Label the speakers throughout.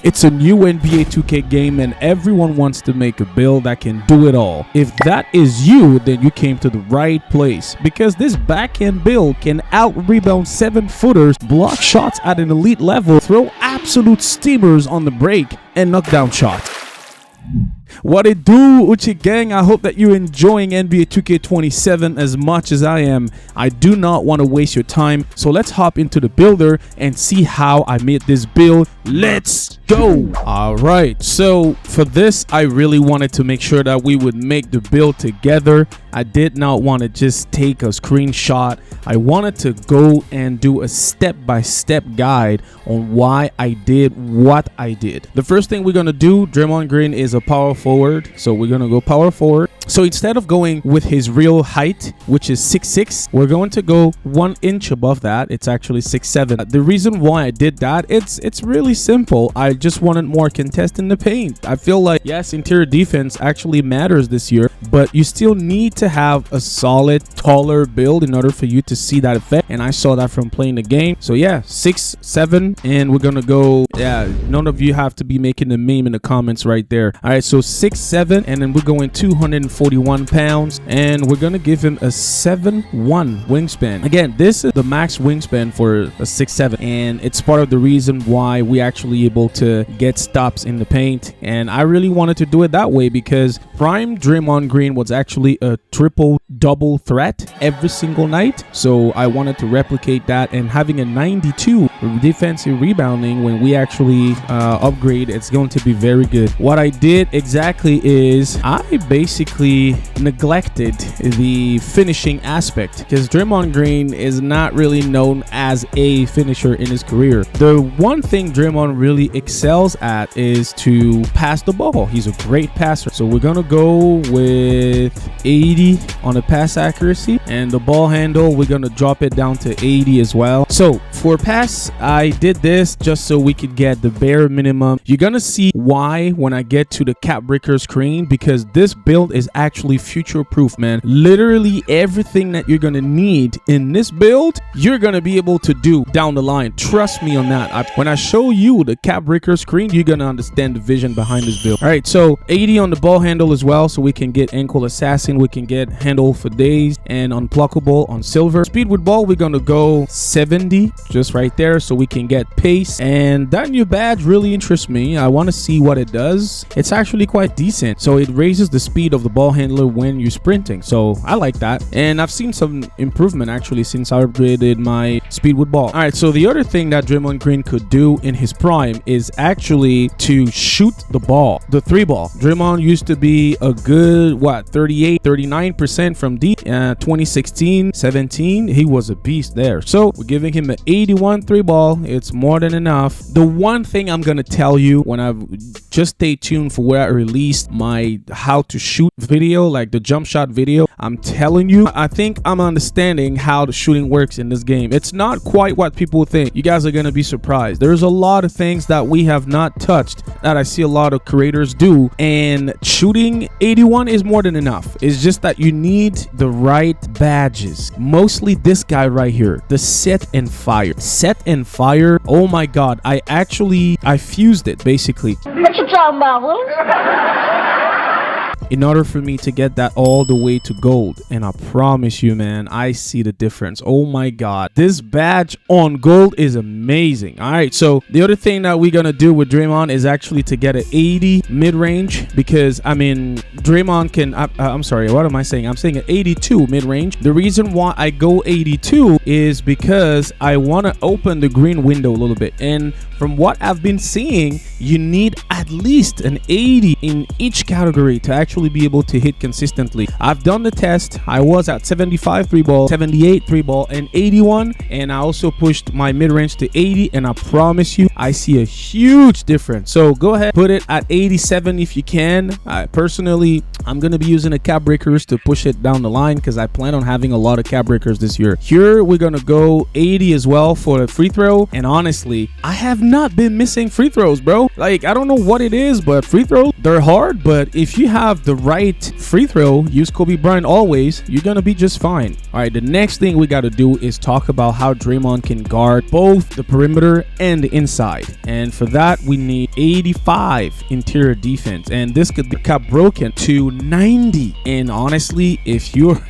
Speaker 1: It's a new NBA 2K game and everyone wants to make a build that can do it all. If that is you, then you came to the right place, because this backhand build can out-rebound 7-footers, block shots at an elite level, throw absolute steamers on the break, and knock down shots. What it do, Uchi gang? I hope that you're enjoying NBA 2K27 as much as I am. I do not want to waste your time, so let's hop into the builder and see how I made this build. Let's go. All right, so for this, I really wanted to make sure that we would make the build together. I did not want to just take a screenshot. I wanted to go and do a step-by-step guide on why I did what I did. The first thing we're going to do, Draymond Green is a power forward, so we're going to go power forward. So instead of going with his real height, which is 6'6", we're going to go 1 inch above that. It's actually 6'7". The reason why I did that, it's really simple. I just wanted more contest in the paint. I feel like, yes, interior defense actually matters this year, but you still need to have a solid, taller build in order for you to see that effect. And I saw that from playing the game. So yeah, 6'7", and we're going to go, yeah, none of you have to be making the meme in the comments right there. All right, so 6'7", and then we're going 241 pounds, and we're gonna give him a 7'1" wingspan. Again, this is the max wingspan for a 6'7", and it's part of the reason why we actually able to get stops in the paint. And I really wanted to do it that way because prime Draymond Green was actually a triple-double threat every single night. So I wanted to replicate that, and having a 92 defensive rebounding when we actually upgrade, it's going to be very good. What I did exactly is I basically neglected the finishing aspect, because Draymond Green is not really known as a finisher in his career. The one thing Draymond really excels at is to pass the ball. He's a great passer. So we're gonna go with 80 on the pass accuracy, and the ball handle, we're gonna drop it down to 80 as well. So for pass, I did this just so we could get the bare minimum. You're gonna see why when I get to the cap breaker screen, because this build is actually future proof, man. Literally everything that you're gonna need in this build, you're gonna be able to do down the line. Trust me on that. When I show you the cap breaker screen, you're gonna understand the vision behind this build. All right, so 80 on the ball handle as well, so we can get ankle assassin, we can get handle for days, and unblockable on silver. Speed with ball, we're gonna go 70 just right there, so we can get pace. And that new badge really interests me. I want to see what it does. It's actually quite decent. So it raises the speed of the ball handler when you're sprinting, so I like that. And I've seen some improvement actually since I upgraded my speed with ball. All right, so the other thing that Draymond Green could do in his prime is actually to shoot the ball, the 3-ball. Draymond used to be a good 39% from deep. 2016-17, he was a beast there. So we're giving him an 81 3-ball. It's more than enough. The one thing I'm gonna tell you, when I've just stay tuned for where I released my how to shoot video, like the jump shot video, I'm telling you, I think I'm understanding how the shooting works in this game. It's not quite what people think. You guys are gonna be surprised. There's a lot of things that we have not touched that I see a lot of creators do, and shooting 81 is more than enough. It's just that you need the right badges. Mostly this guy right here, the set and fire. Set and fire, oh my god, I fused it basically.
Speaker 2: What you talking about, Willie?
Speaker 1: In order for me to get that all the way to gold. And I promise you, man, I see the difference. Oh my god, this badge on gold is amazing. All right, so the other thing that we're gonna do with Draymond is actually to get an 80 mid-range, because I mean Draymond can I'm sorry, what am I saying? I'm saying an 82 mid-range. The reason why I go 82 is because I want to open the green window a little bit, and from what I've been seeing, you need at least an 80 in each category to actually be able to hit consistently. I've done the test. I was at 75 3-ball, 78 3-ball, and 81, and I also pushed my mid-range to 80, and I promise you I see a huge difference. So go ahead, put it at 87 if you can. Personally, I'm going to be using a cap breakers to push it down the line because I plan on having a lot of cap breakers this year. Here, we're going to go 80 as well for a free throw. And honestly, I have not been missing free throws, bro. Like, I don't know what it is, but free throws, they're hard. But if you have the right free throw, use Kobe Bryant always, you're going to be just fine. All right, the next thing we got to do is talk about how Draymond can guard both the perimeter and the inside. And for that, we need 85 interior defense. And this could be kept broken to 90. And honestly, if you're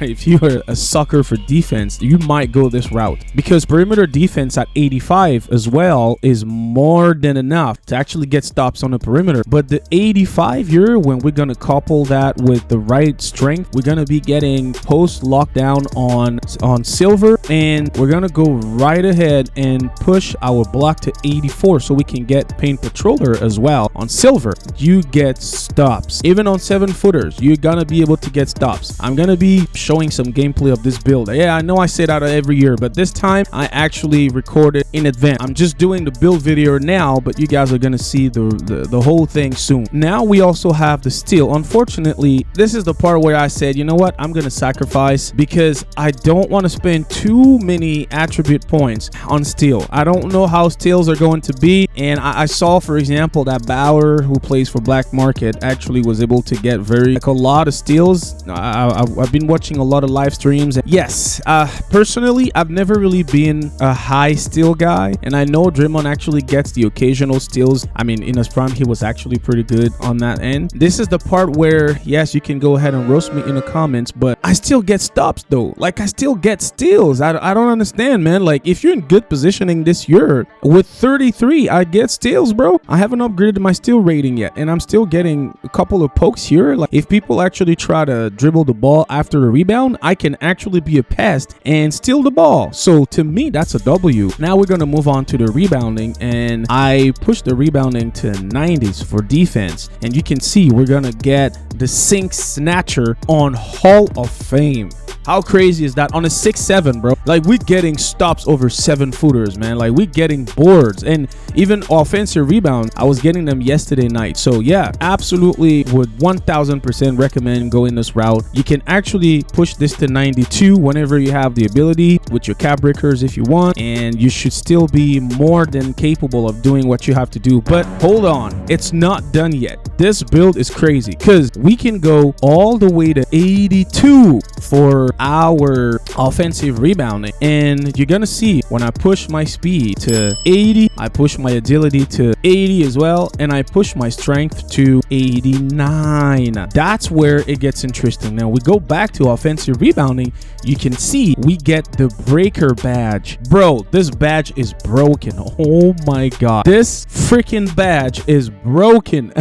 Speaker 1: a sucker for defense, you might go this route because perimeter defense at 85 as well is more than enough to actually get stops on the perimeter. But the 85 here, when we're going to couple that with the right strength, we're going to be getting post lockdown on silver, and we're going to go right ahead and push our block to 84 so we can get paint patroller as well. On silver, you get stops. Even on 7-footers, you're going to be able to get stops. I'm going to be showing some gameplay of this build. Yeah, I know I say that every year, but this time I actually recorded in advance. I'm just doing the build video now, but you guys are going to see the whole thing soon. Now we also have the steal. Unfortunately, this is the part where I said, you know what, I'm going to sacrifice because I don't want to spend too many attribute points on steal. I don't know how steals are going to be, and I saw, for example, that Bauer, who plays for Black Market, actually was able to get a lot of steals. I've been watching a lot of live streams, and yes, personally, I've never really been a high steal guy, and I know Draymond actually gets the occasional steals. I mean, in his prime, he was actually pretty good on that end. This is the part where, yes, you can go ahead and roast me in the comments, but I still get stops though. Like, I still get steals. I don't understand, man. Like, if you're in good positioning this year with 33, I get steals, bro. I haven't upgraded my steal rating yet, and I'm still getting a couple of pokes here. Like, if people actually try to dribble the ball after a rebound, I can actually be a pest and steal the ball. So to me, that's a W. Now we're going to move on to the rebounding, and I push the rebounding to 90s for defense, and you can see we're going to get the sink snatcher on Hall of Fame. How crazy is that? On a 6'7", bro. Like, we're getting stops over 7-footers, man. Like, we're getting boards, and even offensive rebound, I was getting them yesterday night. So yeah, absolutely would 1000% recommend going this route. You can actually push this to 92 whenever you have the ability with your cap breakers if you want, and you should still be more than capable of doing what you have to do. But hold on, it's not done yet. This build is crazy because we can go all the way to 82 for our offensive rebounding, and you're gonna see when I push my speed to 80, I push my agility to 80 as well, and I push my strength to 89. That's where it gets interesting. Now we go back to offensive rebounding. You can see we get the breaker badge. Bro, this badge is broken. Oh my god, this freaking badge is broken.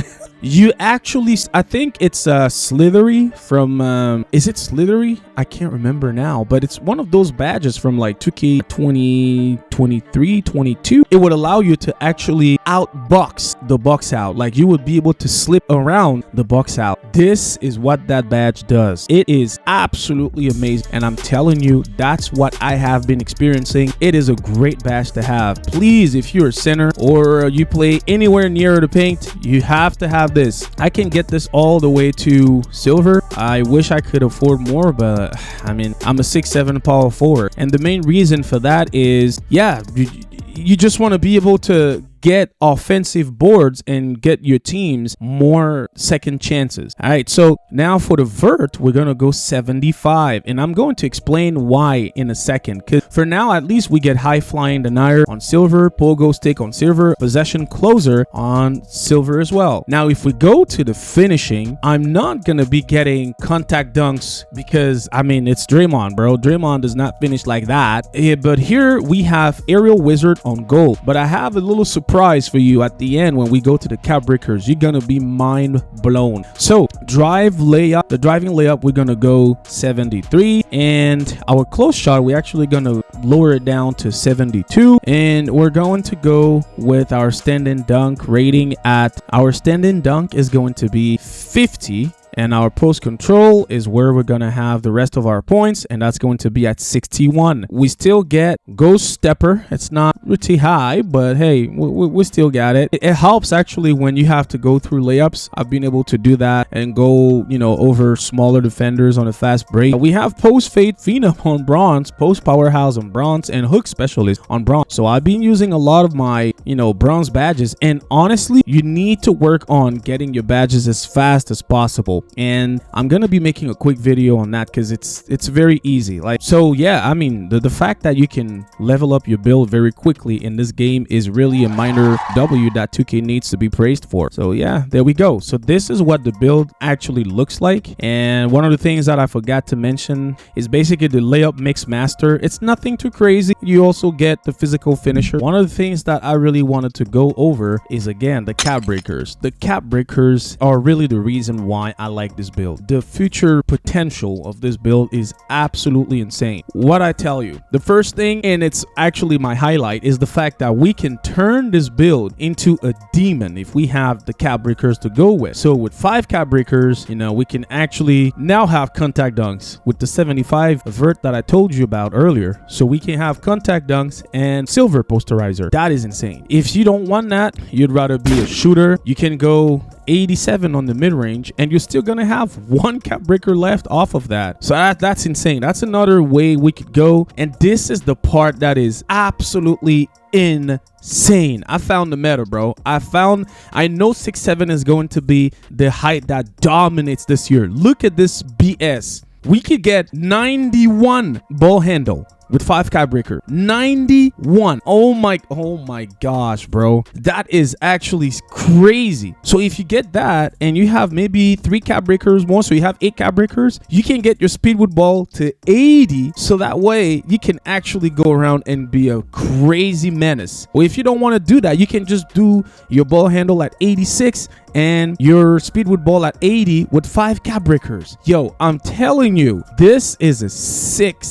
Speaker 1: You actually, I think it's Slithery from, is it Slithery? I can't remember now, but it's one of those badges from like 2K 2023, 22. It would allow you to actually outbox the box out. Like, you would be able to slip around the box out. This is what that badge does. It is absolutely amazing. And I'm telling you, that's what I have been experiencing. It is a great badge to have. Please, if you're a center or you play anywhere near the paint, you have to have this. I can get this all the way to silver. I wish I could afford more, but I mean, I'm a 6'7" power forward, and the main reason for that is, yeah, you just want to be able to get offensive boards and get your teams more second chances. All right, so now for the vert, we're gonna go 75, and I'm going to explain why in a second, because for now at least we get high flying denier on silver, pogo stick on silver, possession closer on silver as well. Now if we go to the finishing, I'm not gonna be getting contact dunks because I mean, it's Draymond, bro. Draymond does not finish like that. But here we have aerial wizard on gold, but I have a little surprise for you at the end when we go to the cap breakers. You're gonna be mind blown. So the driving layup, we're gonna go 73, and our close shot, we're actually gonna lower it down to 72, and we're going to go with our stand-in dunk rating at, our stand-in dunk is going to be 50, And our post control is where we're going to have the rest of our points, and that's going to be at 61. We still get Ghost Stepper. It's not pretty high, but hey, we still got it. It helps actually when you have to go through layups. I've been able to do that and go, over smaller defenders on a fast break. We have Post Fade Phenom on bronze, Post Powerhouse on bronze, and Hook Specialist on bronze. So I've been using a lot of my, bronze badges, and honestly, you need to work on getting your badges as fast as possible. And I'm gonna be making a quick video on that because it's very easy. The fact that you can level up your build very quickly in this game is really a minor W that 2K needs to be praised for. So yeah, there we go. So this is what the build actually looks like. And one of the things that I forgot to mention is basically the layup mix master. It's nothing too crazy. You also get the physical finisher. One of the things that I really wanted to go over is, again, the cap breakers. The cap breakers are really the reason why I like this build. The future potential of this build is absolutely insane. What I tell you, the first thing, and it's actually my highlight, is the fact that we can turn this build into a demon if we have the cap breakers to go with. So with 5 cap breakers, we can actually now have contact dunks with the 75 vert that I told you about earlier. So we can have contact dunks and silver posterizer. That is insane. If you don't want that, you'd rather be a shooter, you can go 87 on the mid-range, and you're still gonna have 1 cap breaker left off of that. So that's insane. That's another way we could go, and this is the part that is absolutely insane. I found the meta, bro. I know 6'7" is going to be the height that dominates this year. Look at this BS. We could get 91 ball handle with 5 cap breaker. 91. Oh my gosh, bro. That is actually crazy. So if you get that and you have maybe 3 cap breakers more, so you have 8 cap breakers, you can get your speed with ball to 80. So that way you can actually go around and be a crazy menace. Or if you don't want to do that, you can just do your ball handle at 86 and your speed with ball at 80 with 5 cap breakers. Yo, I'm telling you, this is a sick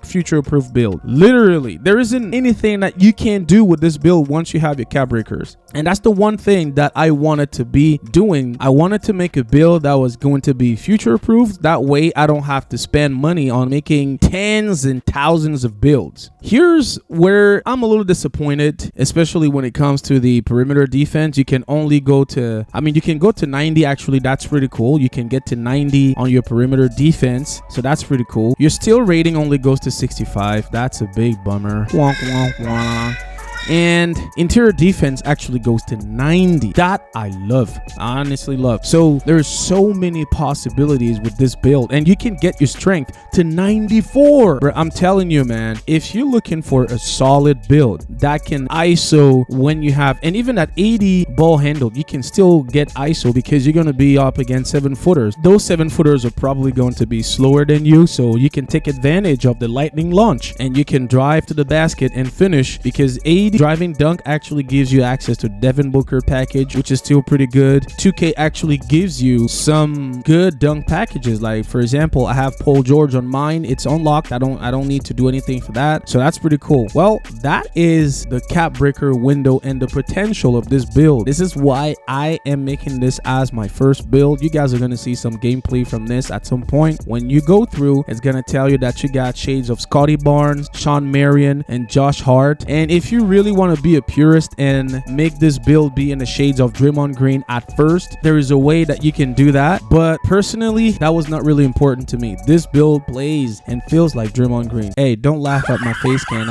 Speaker 1: future-proof build. Literally, there isn't anything that you can't do with this build once you have your cap breakers. And that's the one thing that I wanted to be doing. I wanted to make a build that was going to be future-proof. That way, I don't have to spend money on making tens and thousands of builds. Here's where I'm a little disappointed, especially when it comes to the perimeter defense. You can only go to, you can go to 90. Actually, that's pretty cool. You can get to 90 on your perimeter defense. So that's pretty cool. Your steal rating only goes to 65. That's a big bummer. Wonk, wonk, wonk. And interior defense actually goes to 90. That I love. I honestly love. So there's so many possibilities with this build, and you can get your strength to 94. Bro, I'm telling you, man, if you're looking for a solid build that can ISO when you have, and even at 80 ball handle, you can still get ISO because you're going to be up against 7-footers. Those 7-footers are probably going to be slower than you, so you can take advantage of the lightning launch and you can drive to the basket and finish, because 80 driving dunk actually gives you access to Devin Booker package, which is still pretty good. 2K actually gives you some good dunk packages. Like, for example, I have Paul George on mine. It's unlocked. I don't need to do anything for that. So that's pretty cool. Well, that is the cap breaker window and the potential of this build. This is why I am making this as my first build. You guys are going to see some gameplay from this at some point. When you go through, it's going to tell you that you got shades of Scotty Barnes, Sean Marion, and Josh Hart. And if you really want to be a purist and make this build be in the shades of Draymond Green at first, there is a way that you can do that, but personally that was not really important to me. This build plays and feels like Draymond Green. Hey, don't laugh at my face can.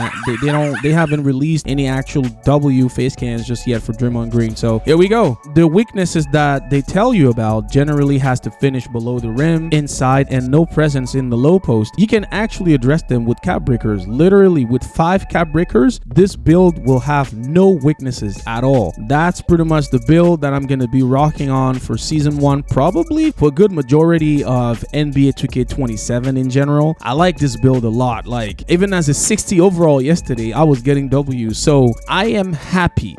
Speaker 1: They haven't released any actual W face cans just yet for Draymond Green. So here we go. The weaknesses that they tell you about: generally has to finish below the rim, inside, and no presence in the low post. You can actually address them with cap breakers. Literally with 5 cap breakers, this build will have no weaknesses at all. That's pretty much the build that I'm going to be rocking on for season 1, probably for a good majority of NBA 2K27 in general. I like this build a lot. Like, even as a 60 overall yesterday, I was getting W's. So I am happy.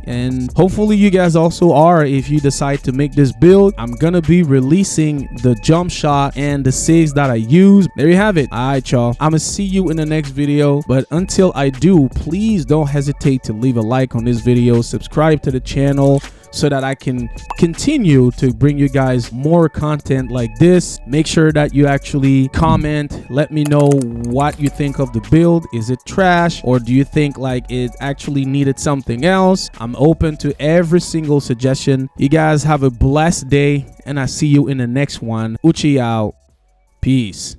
Speaker 1: And hopefully you guys also are. If you decide to make this build, I'm going to be releasing the jump shot and the SIGs that I use. There you have it. All right, y'all. I'm going to see you in the next video. But until I do, please don't don't hesitate to leave a like on this video, subscribe to the channel so that I can continue to bring you guys more content like this. Make sure that you actually comment. Let me know what you think of the build. Is it trash, or do you think like it actually needed something else? I'm open to every single suggestion. You guys have a blessed day, and I see you in the next one. Uchi out. Peace.